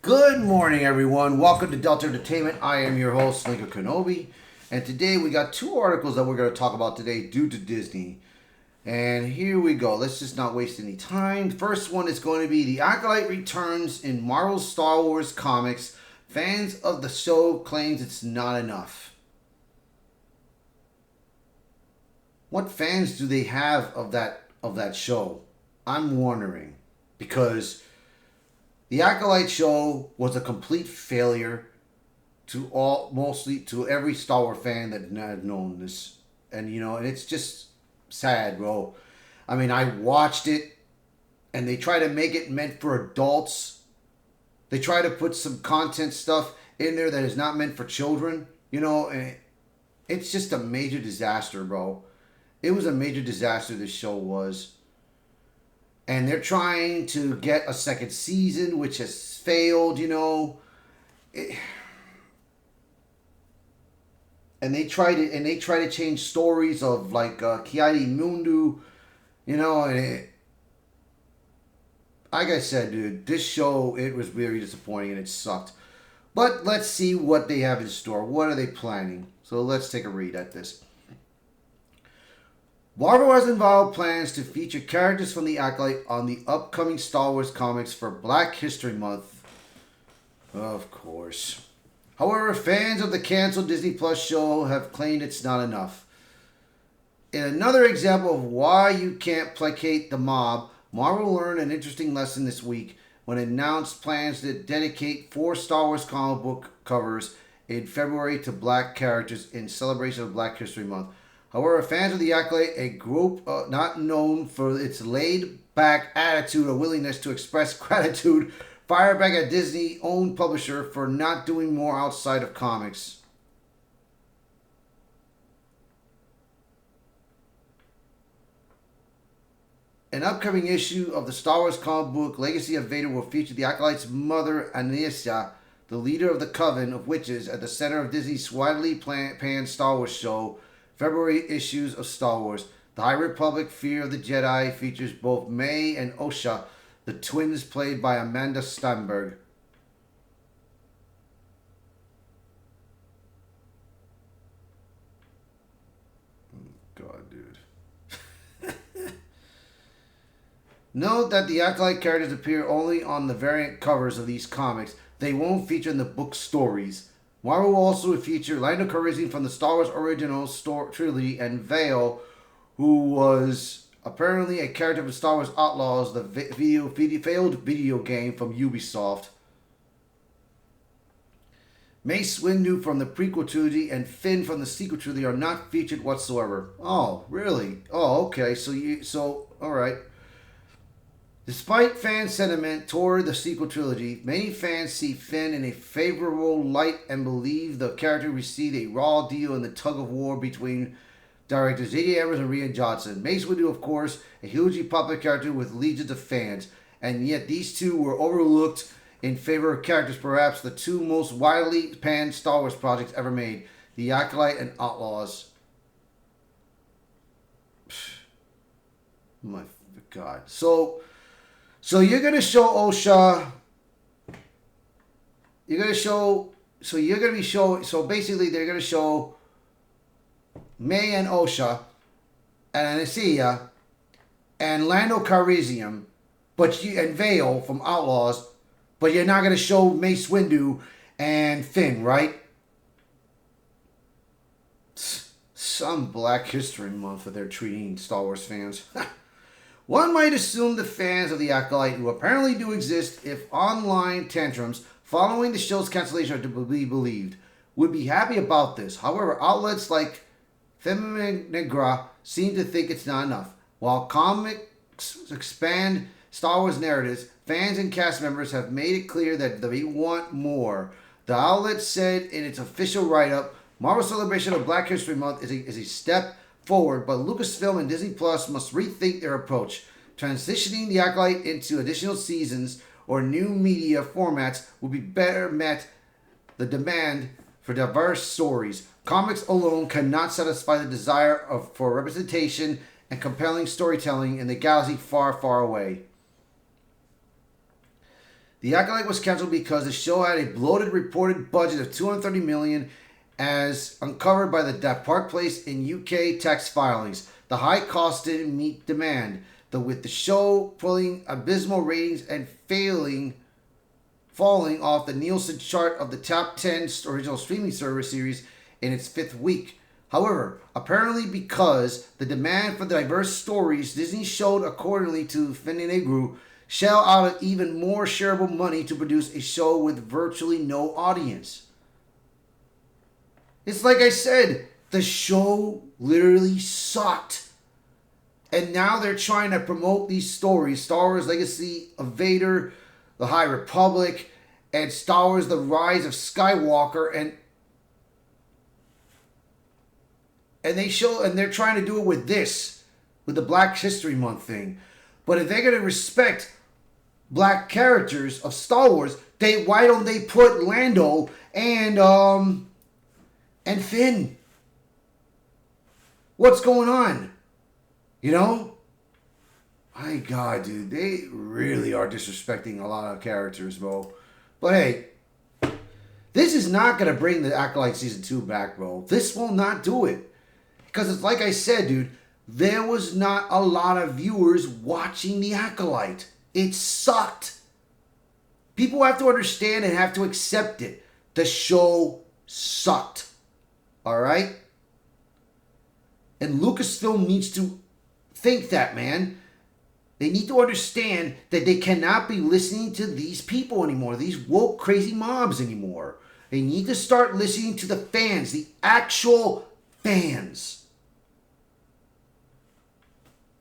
Good morning, everyone. Welcome to Delta Entertainment. I am your host, Lincoln Kenobi. And today we got two articles that we're going to talk about today due to Disney. And here we go. Let's just not waste any time. First one is going to be The Acolyte returns in Marvel's Star Wars comics. Fans of the show claims it's not enough. What fans do they have of that show? I'm wondering. Because the Acolyte show was a complete failure to every Star Wars fan that had known this. And and it's just sad, bro. I mean, I watched it and they try to make it meant for adults. They try to put some content stuff in there that is not meant for children, and it's just a major disaster, bro. It was a major disaster, this show was. And they're trying to get a second season, which has failed, And they try to change stories of like Kiadi Mundu, like I said, dude, this show, it was very disappointing and it sucked. But let's see what they have in store. What are they planning? So let's take a read at this. Marvel has involved plans to feature characters from the Acolyte on the upcoming Star Wars comics for Black History Month. Of course. However, fans of the canceled Disney Plus show have claimed it's not enough. In another example of why you can't placate the mob, Marvel learned an interesting lesson this week when it announced plans to dedicate 4 Star Wars comic book covers in February to Black characters in celebration of Black History Month. However, fans of the Acolyte, a group not known for its laid-back attitude or willingness to express gratitude, fired back at Disney-owned publisher for not doing more outside of comics. An upcoming issue of the Star Wars comic book Legacy of Vader will feature the Acolyte's mother, Anastasia, the leader of the Coven of Witches, at the center of Disney's widely panned Star Wars show. February issues of Star Wars. The High Republic Fear of the Jedi features both May and Osha, the twins played by Amanda Stenberg. God, dude. Note that the Acolyte characters appear only on the variant covers of these comics. They won't feature in the book stories. Marvel will also feature Lando Calrissian from the Star Wars original trilogy and Vale, who was apparently a character from Star Wars Outlaws, the failed video game from Ubisoft. Mace Windu from the prequel trilogy and Finn from the sequel trilogy are not featured whatsoever. Oh, really? Oh, okay. So all right. Despite fan sentiment toward the sequel trilogy, many fans see Finn in a favorable light and believe the character received a raw deal in the tug-of-war between directors J.J. Abrams and Rian Johnson. Mace Windu, of course, a hugely popular character with legions of fans, and yet these two were overlooked in favor of characters perhaps the two most widely panned Star Wars projects ever made, The Acolyte and Outlaws. My God. So you're gonna show Osha. You're gonna show. So you're gonna be showing. So basically, they're gonna show May and Osha, and Anastasia, and Lando Calrissian, and Vale from Outlaws, but you're not gonna show Mace Windu and Finn, right? Some Black History Month that they're treating Star Wars fans. One might assume the fans of the Acolyte, who apparently do exist if online tantrums following the show's cancellation are to be believed, would be happy about this. However, outlets like Femme Negra seem to think it's not enough. While comics expand Star Wars narratives, fans and cast members have made it clear that they want more. The outlet said in its official write-up, Marvel's celebration of Black History Month is a step forward, but Lucasfilm and Disney Plus must rethink their approach. Transitioning the Acolyte into additional seasons or new media formats would be better met the demand for diverse stories. Comics alone cannot satisfy the desire for representation and compelling storytelling in the galaxy far, far away. The Acolyte was canceled because the show had a bloated reported budget of $230 million, as uncovered by the Park Place in UK tax filings. The high cost didn't meet demand, though, with the show pulling abysmal ratings and falling off the Nielsen chart of the top 10 original streaming service series in its 5th week. However, apparently because the demand for diverse stories, Disney showed accordingly to Finnegan shell out even more shareable money to produce a show with virtually no audience. It's like I said, the show literally sucked. And now they're trying to promote these stories, Star Wars Legacy of Vader, The High Republic, and Star Wars The Rise of Skywalker, and they're trying to do it with this, with the Black History Month thing. But if they're going to respect black characters of Star Wars, why don't they put Lando and Finn? What's going on? You know? My God, dude, they really are disrespecting a lot of characters, bro. But hey, this is not going to bring the Acolyte Season 2 back, bro. This will not do it. Because it's like I said, dude, there was not a lot of viewers watching the Acolyte. It sucked. People have to understand and have to accept it. The show sucked. Alright? And Lucasfilm needs to think that, man. They need to understand that they cannot be listening to these people anymore. These woke, crazy mobs anymore. They need to start listening to the fans. The actual fans.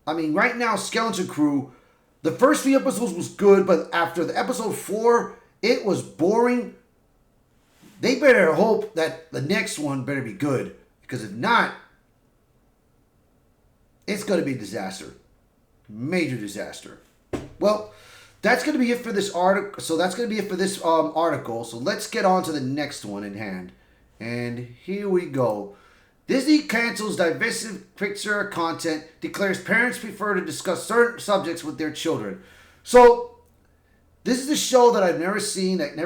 I mean, right now, Skeleton Crew, the first 3 episodes was good, but after the episode 4, it was boring. They better hope that the next one better be good. Because if not, it's going to be a disaster. Major disaster. Well, that's going to be it for this article. So that's going to be it for this article. So let's get on to the next one in hand. And here we go. Disney cancels divisive Pixar content, declares parents prefer to discuss certain subjects with their children. So this is a show that I've never seen, that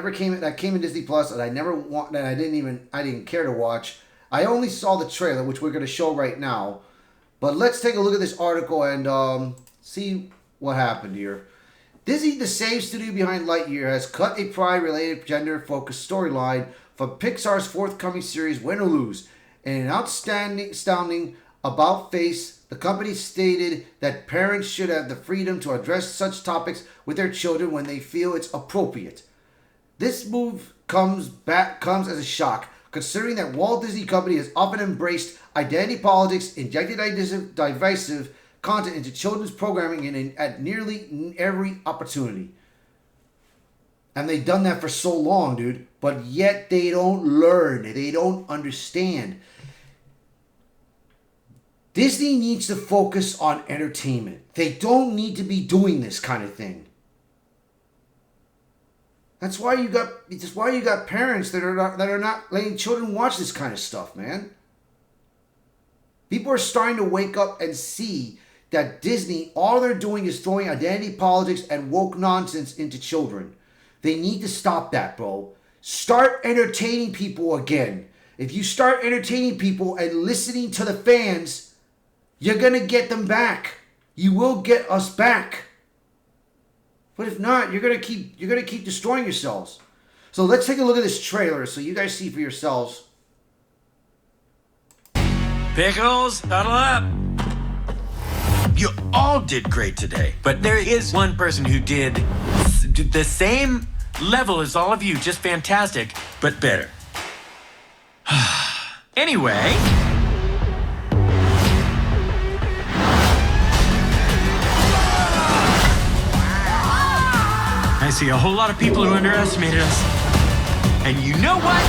came in Disney Plus, that I didn't care to watch. I only saw the trailer, which we're going to show right now. But let's take a look at this article and see what happened here. Disney, the same studio behind Lightyear, has cut a Pride-related gender-focused storyline from Pixar's forthcoming series Win or Lose. In an astounding about-face, the company stated that parents should have the freedom to address such topics with their children when they feel it's appropriate. This move comes as a shock, considering that Walt Disney Company has often embraced identity politics, injected divisive content into children's programming at nearly every opportunity. And they've done that for so long, dude. But yet they don't learn. They don't understand. Disney needs to focus on entertainment. They don't need to be doing this kind of thing. That's why you got parents that are not letting children watch this kind of stuff, man. People are starting to wake up and see that Disney, all they're doing is throwing identity politics and woke nonsense into children. They need to stop that, bro. Start entertaining people again. If you start entertaining people and listening to the fans, you're going to get them back. You will get us back. But if not, you're going to keep destroying yourselves. So let's take a look at this trailer so you guys see for yourselves. Pickles, huddle up. You all did great today, but there is one person who did the same level as all of you, just fantastic, but better. Anyway, I see a whole lot of people who underestimated us. And you know what?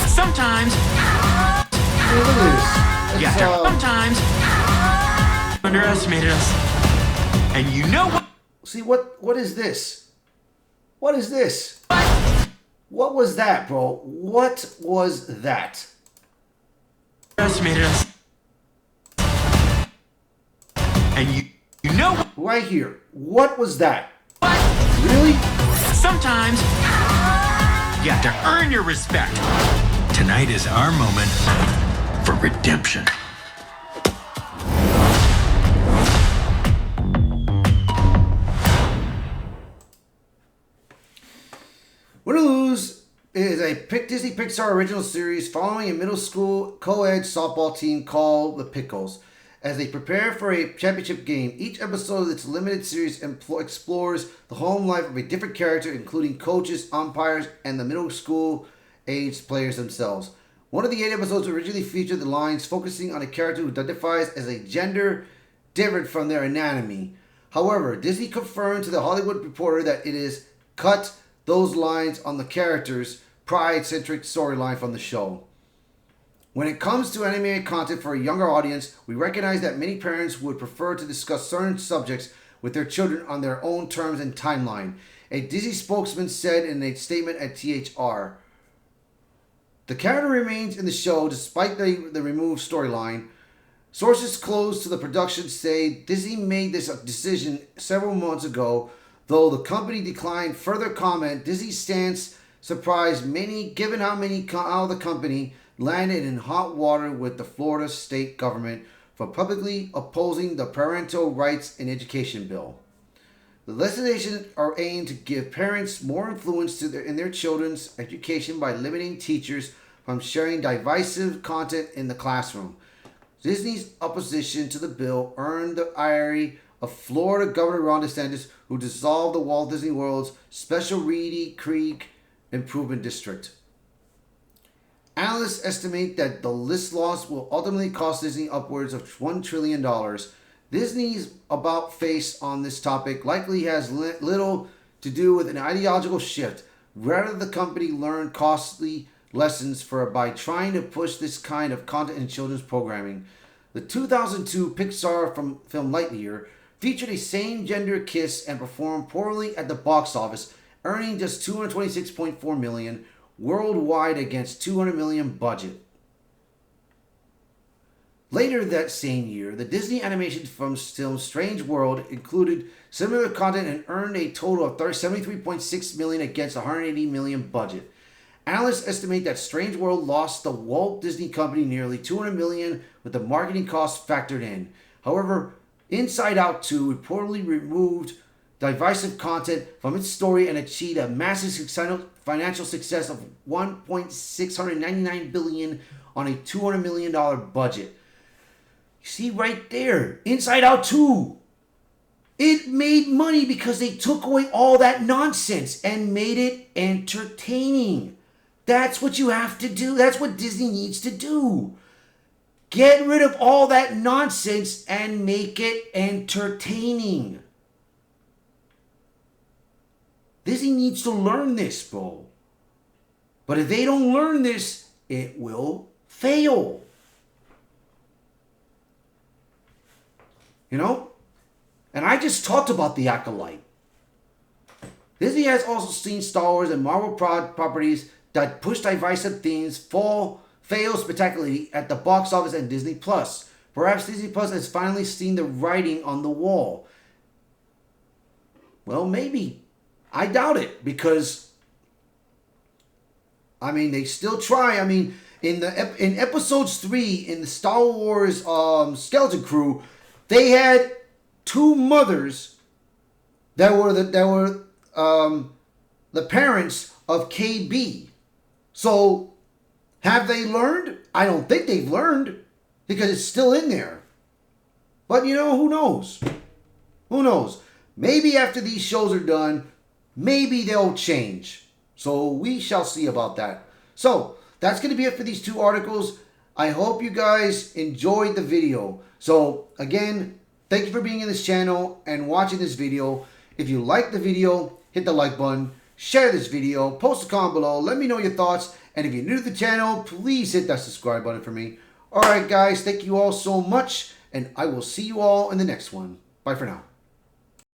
Sometimes, sometimes underestimated us. And you know what? See, what is this? What is this? What was that, bro? What was that? Underestimated us. And you know what? Right here. What was that? What? Really? You have to earn your respect. Tonight is our moment for redemption. Win or Lose is a Disney Pixar original series following a middle school co-ed softball team called the Pickles. As they prepare for a championship game, each episode of its limited series explores the home life of a different character, including coaches, umpires, and the middle school-aged players themselves. One of the 8 episodes originally featured the lines focusing on a character who identifies as a gender different from their anatomy. However, Disney confirmed to The Hollywood Reporter that it is cut those lines on the character's pride-centric storyline from the show. When it comes to animated content for a younger audience, we recognize that many parents would prefer to discuss certain subjects with their children on their own terms and timeline. A Disney spokesman said in a statement at THR, "The character remains in the show despite the removed storyline. Sources close to the production say Disney made this decision several months ago. Though the company declined further comment, Disney's stance surprised many given how the company landed in hot water with the Florida state government for publicly opposing the Parental Rights in Education bill. The legislation are aimed to give parents more influence in their children's education by limiting teachers from sharing divisive content in the classroom. Disney's opposition to the bill earned the ire of Florida Governor Ron DeSantis, who dissolved the Walt Disney World's Special Reedy Creek Improvement District. Analysts estimate that the list loss will ultimately cost Disney upwards of $1 trillion. Disney's about-face on this topic likely has little to do with an ideological shift. Rather, the company learned costly lessons by trying to push this kind of content in children's programming. The 2002 Pixar film Lightyear featured a same-gender kiss and performed poorly at the box office, earning just $226.4 million worldwide against $200 million budget. Later that same year, the Disney animation film Strange World included similar content and earned a total of $73.6 million against $180 million budget. Analysts estimate that Strange World lost the Walt Disney Company nearly $200 million with the marketing costs factored in. However, Inside Out 2 reportedly removed divisive content from its story and achieved a massive financial success of $1.699 billion on a $200 million budget. You see right there, Inside Out 2. It made money because they took away all that nonsense and made it entertaining. That's what you have to do. That's what Disney needs to do. Get rid of all that nonsense and make it entertaining. Disney needs to learn this, bro. But if they don't learn this, it will fail. You know? And I just talked about the Acolyte. Disney has also seen Star Wars and Marvel properties that push divisive themes fail spectacularly at the box office and Disney+. Perhaps Disney Plus has finally seen the writing on the wall. Well, maybe. I doubt it because, they still try. In episodes 3 in the Star Wars Skeleton Crew, they had 2 mothers that were the parents of KB. So, have they learned? I don't think they've learned because it's still in there. But who knows? Who knows? Maybe after these shows are done, maybe they'll change. So we shall see about that. So that's going to be it for these 2 articles. I hope you guys enjoyed the video. So again, thank you for being in this channel and watching this video. If you like the video, hit the like button, share this video, post a comment below, let me know your thoughts. And if you're new to the channel, please hit that subscribe button for me. Alright guys, thank you all so much. And I will see you all in the next one. Bye for now.